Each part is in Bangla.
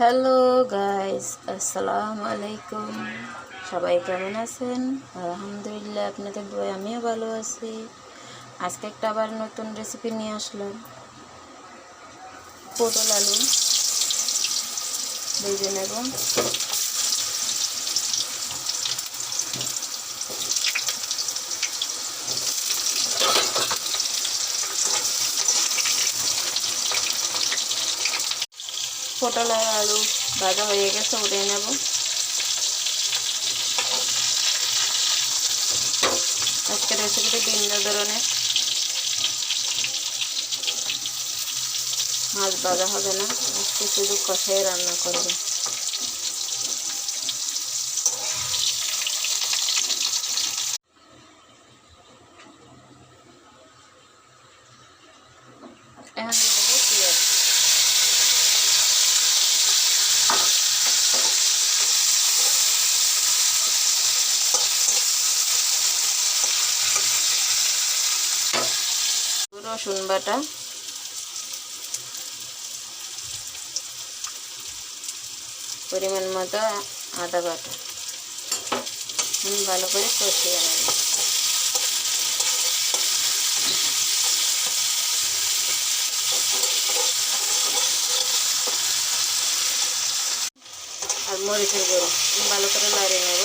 হ্যালো গাইস, আসসালামু আলাইকুম। সবাই কেমন আছেন? আলহামদুলিল্লাহ, আপনাদের দোয়ায় আমিও ভালো আছি। আজকে একটা আবার নতুন রেসিপি নিয়ে আসলাম। পটল আলু ভেজে নেব। পটল আর আলু ভাজা হয়ে গেছে, উঠিয়ে নেব। আজকের রেসিপিটি ভিন্ন ধরনের, মাছ ভাজা হবে না, আজকে শুধু কষাই রান্না করবে। এখন দিয়ে দেবো পেঁয়াজ। রসুন বাটা, পরিমাণ মতো আদা বাটা, ভালো করে কষিয়ে নেব। আর মরিচের গুঁড়ো ভালো করে নাড়িয়ে নেব।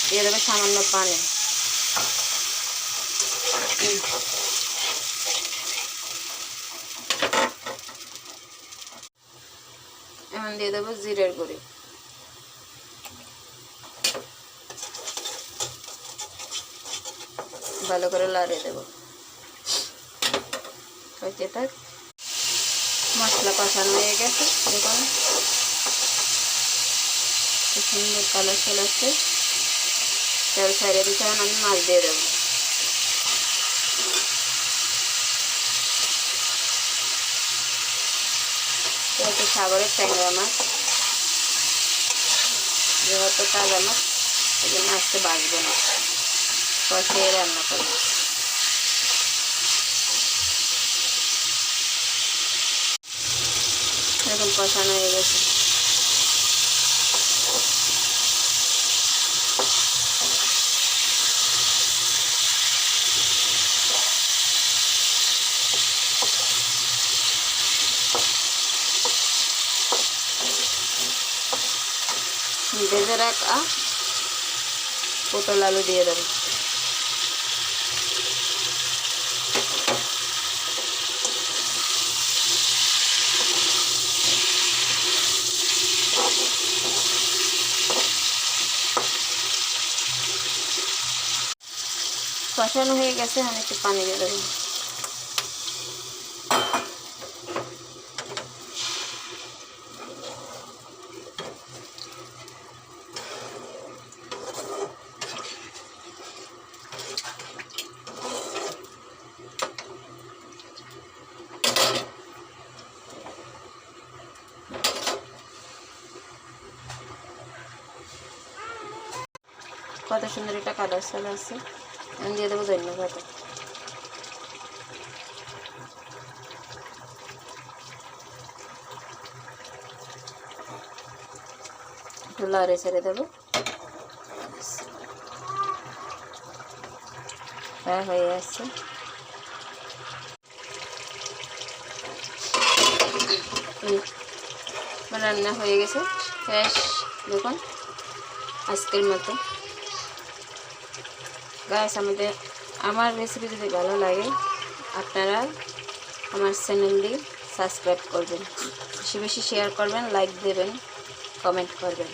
দিয়ে দেবে সামান্য পানি। এখন দিয়ে দেবো জিরের গুঁড়ি। ভালো করে নাড়িয়ে দেবো। হইতে থাক। মশলা কষানো হয়ে গেছে, দেখুন কি সুন্দর কালার চলে আসছে। তেল ছাড়িয়ে দিতে হবে, আমি মাছ দিয়ে দেবো। এটা সাগরের ট্যাংরা মাছ, যেহেতু তাজা মাছ এই জন্য আজকে বাঁচবো না, কষিয়ে রান্না করবো। এরকম কষানো হয়ে গেছে। ভেজে রাখা পটল আলু দিয়ে দেবো। কষানো হয়ে গেছে, আমি একটু পানি দিয়ে দেবো। কত সুন্দর একটা কালার চলে আসছে। আমি দিয়ে দেবো ধন্যবাদ। একটু লাড়ে ছেড়ে দেবো। হ্যাঁ, হয়ে আসছে। রান্না হয়ে গেছে, শেষ। দেখুন আজকের মতো। গাইস, আমার রেসিপি যদি ভালো লাগে আপনারা আমার চ্যানেলটি সাবস্ক্রাইব করবেন, বেশি বেশি শেয়ার করবেন, লাইক দেবেন, কমেন্ট করবেন।